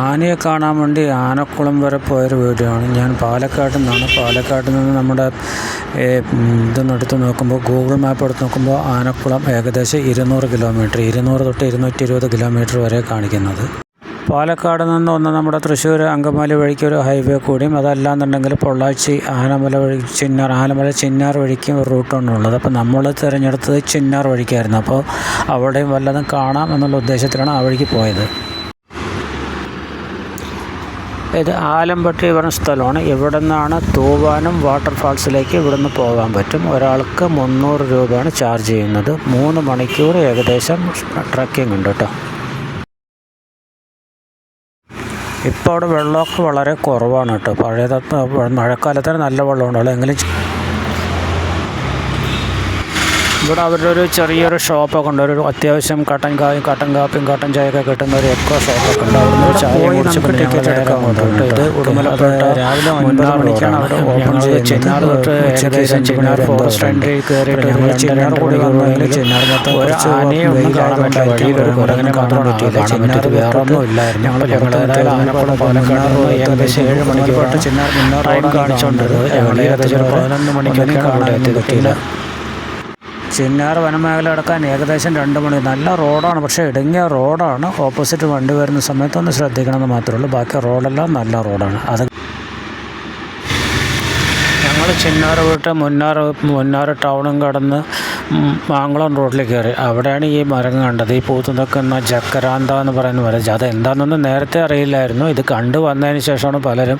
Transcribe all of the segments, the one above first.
ആനയെ കാണാൻ വേണ്ടി ആനക്കുളം വരെ പോയൊരു വീഡിയോ ആണ്. ഞാൻ പാലക്കാട് നിന്ന് നമ്മുടെ ഇതൊന്നെടുത്ത് നോക്കുമ്പോൾ, ഗൂഗിൾ മാപ്പ് എടുത്ത് നോക്കുമ്പോൾ ആനക്കുളം ഏകദേശം 200 കിലോമീറ്റർ, 200 തൊട്ട് 220 കിലോമീറ്റർ വരെ കാണിക്കുന്നത്. പാലക്കാട് നിന്ന് നമ്മുടെ തൃശ്ശൂർ അങ്കമാലി വഴിക്ക് ഒരു ഹൈവേ കൂടിയും, അതല്ലാന്നുണ്ടെങ്കിൽ പൊള്ളാച്ചി ആനമല വഴി ആനമല ചിന്നാർ വഴിക്കും ഒരു റൂട്ടാണ് ഉള്ളത്. അപ്പോൾ നമ്മൾ തിരഞ്ഞെടുത്തത് ചിന്നാർ വഴിക്കായിരുന്നു. അപ്പോൾ അവിടെയും വല്ലതും കാണാം എന്നുള്ള ഉദ്ദേശത്തിലാണ് ആ വഴിക്ക് പോയത്. ഇത് ആലമ്പട്ടി പറഞ്ഞ സ്ഥലമാണ്. ഇവിടെ നിന്നാണ് തൂവാനം വാട്ടർഫാൾസിലേക്ക് ഇവിടുന്ന് പോകാൻ പറ്റും. ഒരാൾക്ക് 300 രൂപയാണ് ചാർജ് ചെയ്യുന്നത്. 3 മണിക്കൂർ ഏകദേശം ട്രക്കിംഗ് ഉണ്ട് കേട്ടോ. ഇപ്പോൾ അവിടെ വെള്ളമൊക്കെ വളരെ കുറവാണ് കേട്ടോ. മഴക്കാലത്തിന് നല്ല വെള്ളമുണ്ടല്ലോ. എങ്കിലും ഇവിടെ അവരുടെ ഒരു ചെറിയൊരു ഷോപ്പൊക്കെ ഉണ്ട്. ഒരു അത്യാവശ്യം കട്ടൻ കാപ്പിയും കട്ടൻ ചായയൊക്കെ കിട്ടുന്ന ഒരു എക്കോ ഷോപ്പൊക്കെ ഉണ്ട്. അവിടെ ഒരു ചായ കുടിച്ച് ടിക്കറ്റ് എടുക്കാൻ കൊണ്ടുപോയിട്ട് ഇത് ഉടുമലപ്പേട്ട രാവിലെ 9 മണിക്കാണ് അവിടെ ഓപ്പൺ ചെയ്യുന്നത്. ചിന്നാർ തൊട്ട് ഏകദേശം ചിന്നാർ ഫോറസ്റ്റ് എൻട്രി കയറിയിട്ട് ഞങ്ങൾ ചിന്നാർ കൂടി വന്നതിൽ ചിന്നാർ മൊത്തം ഒരു ആനയെ ഒന്നും കാണാൻ പറ്റില്ല. വഴിയിൽ ഒരു കുരങ്ങനെ മാത്രമാണ് പറ്റിയില്ല. ചിന്നാർ വേറൊന്നും ഇല്ലായിരുന്നു. ഞങ്ങൾ ആനക്കുളം പാലക്കാട് ഏകദേശം 7 മണിക്ക് തൊട്ട് ചിന്നാർ മുന്നോട്ട് റൈഡ് കാണിച്ചുകൊണ്ടിരുന്നത്. ഞങ്ങൾ ഏകദേശം 11 മണിക്കൊന്നും കാണാൻ പറ്റില്ല. ചിന്നാർ വനമേഖല അടക്കാൻ ഏകദേശം 2 മണി. നല്ല റോഡാണ്, പക്ഷേ ഇടുങ്ങിയ റോഡാണ്. ഓപ്പോസിറ്റ് വണ്ടി വരുന്ന സമയത്തൊന്ന് ശ്രദ്ധിക്കണമെന്ന് മാത്രമേ ഉള്ളൂ. ബാക്കി റോഡെല്ലാം നല്ല റോഡാണ്. അത് ഞങ്ങൾ ചിന്നാർ വിട്ട് മുന്നാർ ടൗണും കടന്ന് മാങ്കുളം റോഡിലേക്ക് കയറി. അവിടെയാണ് ഈ മരം കണ്ടത്. ഈ പൂത്ത് നിൽക്കുന്ന ജക്കരാന്ത എന്ന് പറയുന്ന മരം. അത് എന്താണെന്നൊന്നും നേരത്തെ അറിയില്ലായിരുന്നു. ഇത് കണ്ടു വന്നതിന് ശേഷമാണ് പലരും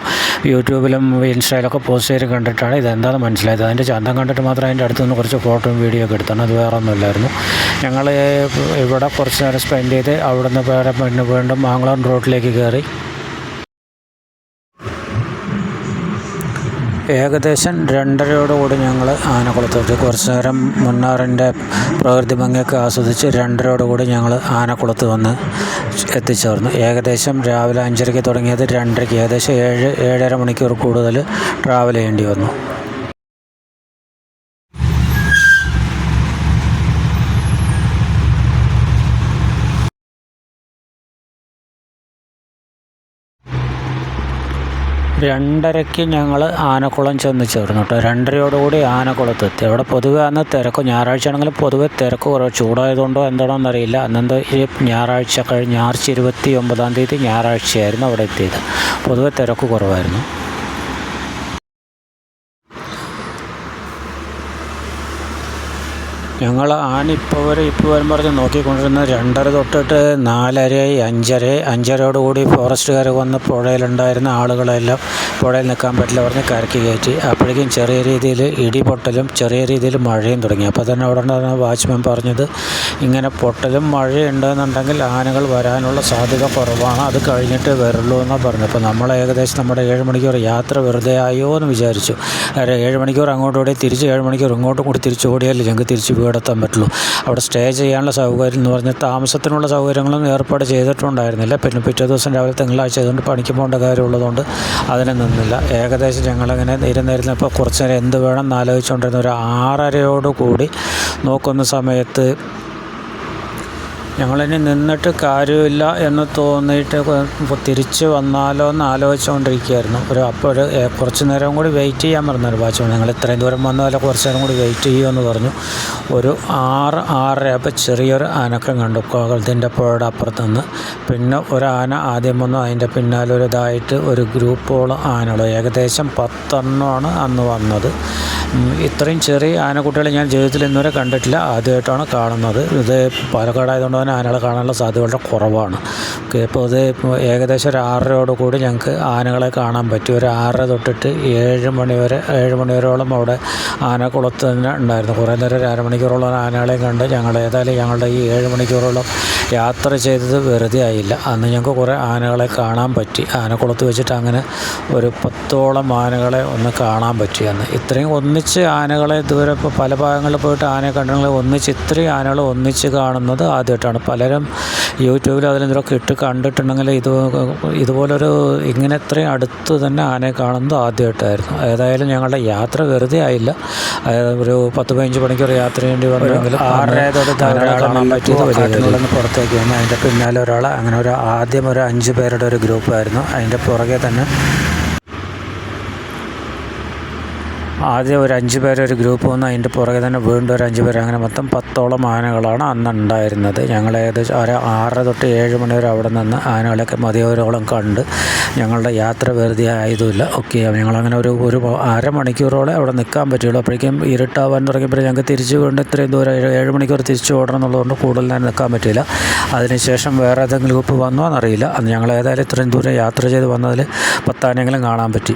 യൂട്യൂബിലും ഇൻസ്റ്റയിലൊക്കെ പോസ്റ്റ് ചെയ്ത് കണ്ടിട്ടാണ് ഇതെന്താണെന്ന് മനസ്സിലായത്. അതിൻ്റെ ചന്തം കണ്ടിട്ട് മാത്രം അതിൻ്റെ അടുത്ത് നിന്ന് കുറച്ച് ഫോട്ടോയും വീഡിയോ ഒക്കെ എടുത്താണ്. അത് വേറെ ഒന്നുമില്ലായിരുന്നു. ഞങ്ങൾ ഇവിടെ കുറച്ച് നേരം സ്പെൻഡ് ചെയ്ത് അവിടുന്ന് വീണ്ടും മാങ്കുളം റോഡിലേക്ക് കയറി. ഏകദേശം 2:30 ഞങ്ങൾ ആനക്കുളത്തെത്തി. കുറച്ച് നേരം മുന്നാറിൻ്റെ പ്രകൃതി ഭംഗിയൊക്കെ ആസ്വദിച്ച് 2:30 ഞങ്ങൾ ആനക്കുളത്ത് വന്ന് എത്തിച്ചേർന്നു. ഏകദേശം രാവിലെ 5:30 തുടങ്ങിയത് 2:30, ഏകദേശം 7-7.5 മണിക്കൂർ കൂടുതൽ ട്രാവൽ ചെയ്യേണ്ടി വന്നു. രണ്ടരയ്ക്ക് ഞങ്ങൾ ആനക്കുളം ചെന്ന് ചേർന്നു കേട്ടോ. 2:30 ആനക്കുളത്തെത്തി. അവിടെ പൊതുവെ അന്ന് തിരക്ക്, ഞായറാഴ്ച ആണെങ്കിലും പൊതുവെ തിരക്ക് കുറവ്. ചൂടായതുകൊണ്ടോ എന്താണോന്നറിയില്ല. അന്നെന്തോ ഈ ഞായറാഴ്ച കഴിഞ്ഞ് മാർച്ച് 29 ഞായറാഴ്ചയായിരുന്നു അവിടെ എത്തിയത്. പൊതുവെ തിരക്ക് കുറവായിരുന്നു. ഞങ്ങൾ ആന ഇപ്പോൾ വരും പറഞ്ഞ് നോക്കിക്കൊണ്ടിരുന്നത് 2:30 തൊട്ടിട്ട് 4:30, 5:30 ഫോറസ്റ്റുകാർ വന്ന് പുഴയിലുണ്ടായിരുന്ന ആളുകളെല്ലാം പുഴയിൽ നിൽക്കാൻ പറ്റില്ല പറഞ്ഞ് കരയ്ക്ക് കയറ്റി. അപ്പോഴേക്കും ചെറിയ രീതിയിൽ ഇടിപൊട്ടലും ചെറിയ രീതിയിൽ മഴയും തുടങ്ങി. അപ്പോൾ തന്നെ അവിടെ ഉണ്ടായിരുന്ന വാച്ച്മാൻ പറഞ്ഞത്, ഇങ്ങനെ പൊട്ടലും മഴയുണ്ടെന്നുണ്ടെങ്കിൽ ആനകൾ വരാനുള്ള സാധ്യത കുറവാണ്, അത് കഴിഞ്ഞിട്ട് വരുള്ളൂ എന്നാണ് പറഞ്ഞത്. അപ്പോൾ നമ്മൾ ഏകദേശം നമ്മുടെ 7 മണിക്കൂർ യാത്ര വെറുതെ ആയോ എന്ന് വിചാരിച്ചു. 7 മണിക്കൂർ അങ്ങോട്ട് ഓടി തിരിച്ച് 7 മണിക്കൂർ ഇങ്ങോട്ടും കൂടി തിരിച്ച് ഓടിയാൽ ഞങ്ങൾക്ക് തിരിച്ച് വീടെത്താൻ പറ്റുള്ളൂ. അവിടെ സ്റ്റേ ചെയ്യാനുള്ള സൗകര്യം എന്ന് പറഞ്ഞാൽ താമസത്തിനുള്ള സൗകര്യങ്ങളൊന്നും ഏർപ്പാട് ചെയ്തിട്ടുണ്ടായിരുന്നില്ല. പിന്നെ പിറ്റേ ദിവസം രാവിലെ തിങ്കളാഴ്ച ആയതുകൊണ്ട് പണിക്ക് പോകേണ്ട കാര്യമുള്ളതുകൊണ്ട് അതിന് നിന്നില്ല. ഏകദേശം ഞങ്ങളങ്ങനെ ഇരുന്നിരുന്നപ്പോൾ കുറച്ച് നേരം എന്ത് വേണം എന്ന് ആലോചിച്ചുകൊണ്ടിരുന്ന ഒരു 6:30 നോക്കുന്ന സമയത്ത് ഞങ്ങളിനി നിന്നിട്ട് കാര്യമില്ല എന്ന് തോന്നിയിട്ട് തിരിച്ച് വന്നാലോ എന്ന് ആലോചിച്ചുകൊണ്ടിരിക്കുകയായിരുന്നു. അപ്പോൾ കുറച്ച് നേരം കൂടി വെയിറ്റ് ചെയ്യാൻ പറഞ്ഞൊരു വാച്ച്. ഞങ്ങൾ ഇത്രയും ദൂരം വന്നാലോ കുറച്ച് നേരം കൂടി വെയിറ്റ് ചെയ്യുമെന്ന് പറഞ്ഞു. ഒരു 6-6:30 അപ്പോൾ ചെറിയൊരു അനക്കം കണ്ടു ഇതിൻ്റെ പുഴയുടെ അപ്പുറത്ത് നിന്ന്. പിന്നെ ഒരു ആന ആദ്യം വന്നു. അതിൻ്റെ പിന്നാലെ ഒരു ഇതായിട്ട് ഒരു ഗ്രൂപ്പോളം ആനകൾ, ഏകദേശം 10 എണ്ണമാണ് അന്ന് വന്നത്. ഇത്രയും ചെറിയ ആനക്കുട്ടികളെ ഞാൻ ജീവിതത്തിൽ ഇന്നുവരെ കണ്ടിട്ടില്ല, ആദ്യമായിട്ടാണ് കാണുന്നത്. ഇത് പാലക്കാടായതുകൊണ്ട് തന്നെ ആനകളെ കാണാനുള്ള സാധ്യത വളരെ കുറവാണ്. ഇപ്പോൾ ഇത് ഏകദേശം ഒരു 6:30 ഞങ്ങൾക്ക് ആനകളെ കാണാൻ പറ്റി. ഒരു 6:30 തൊട്ടിട്ട് 7 മണിവരെയോളം അവിടെ ആനക്കുളത്ത് തന്നെ ഉണ്ടായിരുന്നു. കുറേ നേരം ഒരു 1/2 മണിക്കൂറോളം ആനകളെ കണ്ട് ഞങ്ങൾ ഏതായാലും ഞങ്ങളുടെ ഈ 7 മണിക്കൂറോളം യാത്ര ചെയ്തത് വെറുതെ ആയില്ല. അന്ന് ഞങ്ങൾക്ക് കുറേ ആനകളെ കാണാൻ പറ്റി. ആനക്കുളത്ത് വെച്ചിട്ട് അങ്ങനെ ഒരു 10ഓളം ആനകളെ ഒന്ന് കാണാൻ പറ്റി അന്ന്. ഇത്രയും ഒന്നിച്ച് ആനകളെ ഇതുവരെ ഇപ്പോൾ പല ഭാഗങ്ങളിൽ പോയിട്ട് ആനയെ കണ്ടെങ്കിൽ ഒന്നിച്ച് ഇത്രയും ആനകൾ ഒന്നിച്ച് കാണുന്നത് ആദ്യമായിട്ടാണ്. ആദ്യമായിട്ടാണ്. പലരും യൂട്യൂബിൽ അതിലെന്തൊക്കെ ഇട്ട് കണ്ടിട്ടുണ്ടെങ്കിൽ ഇതുപോലൊരു ഇങ്ങനെ ഇത്രയും അടുത്ത് തന്നെ ആനയെ കാണുന്നത് ആദ്യമായിട്ടായിരുന്നു. ഏതായാലും ഞങ്ങളുടെ യാത്ര വെറുതെ ആയില്ല. ഒരു 10-15 മണിക്കൂർ യാത്ര ചെയ്യേണ്ടി വന്നെങ്കിൽ 6:30 കാണാൻ പറ്റിയത് വലിയ പുറത്തേക്ക് വന്നു. അതിൻ്റെ പിന്നാലെ ഒരാൾ, അങ്ങനെ ആദ്യം ഒരു 5 പേരുടെ ഒരു ഗ്രൂപ്പായിരുന്നു. അതിൻ്റെ പുറകെ തന്നെ ആദ്യം ഒരു 5 പേരൊരു ഗ്രൂപ്പ് വന്ന് അതിൻ്റെ പുറകെ തന്നെ വീണ്ടും ഒരു 5 പേര്, അങ്ങനെ മൊത്തം 10ഓളം ആനകളാണ് അന്ന് ഉണ്ടായിരുന്നത്. ഞങ്ങൾ ഏകദേശം 6 തൊട്ട് 7 മണി വരെ അവിടെ നിന്ന് ആനകളൊക്കെ മതിയോരോളം കണ്ട് ഞങ്ങളുടെ യാത്ര വെറുതെ ആയതുമില്ല. ഓക്കെ, ഞങ്ങളങ്ങനെ ഒരു അരമണിക്കൂറോളം അവിടെ നിൽക്കാൻ പറ്റുള്ളൂ. അപ്പോഴേക്കും ഇരുട്ടാവാൻ തുടങ്ങിയപ്പോൾ ഞങ്ങൾക്ക് തിരിച്ച് വീണ്ടും ഇത്രയും ദൂരം 7 മണിക്കൂർ തിരിച്ച് ഓടണം എന്നുള്ളതുകൊണ്ട് കൂടുതൽ നേരം നിൽക്കാൻ പറ്റില്ല. അതിനുശേഷം വേറെ ഏതെങ്കിലും ഗ്രൂപ്പ് വന്നോ എന്നറിയില്ല. അന്ന് ഞങ്ങൾ ഏതായാലും ഇത്രയും ദൂരം യാത്ര ചെയ്ത് വന്നതിൽ 10 ആനയെങ്കിലും കാണാൻ പറ്റി.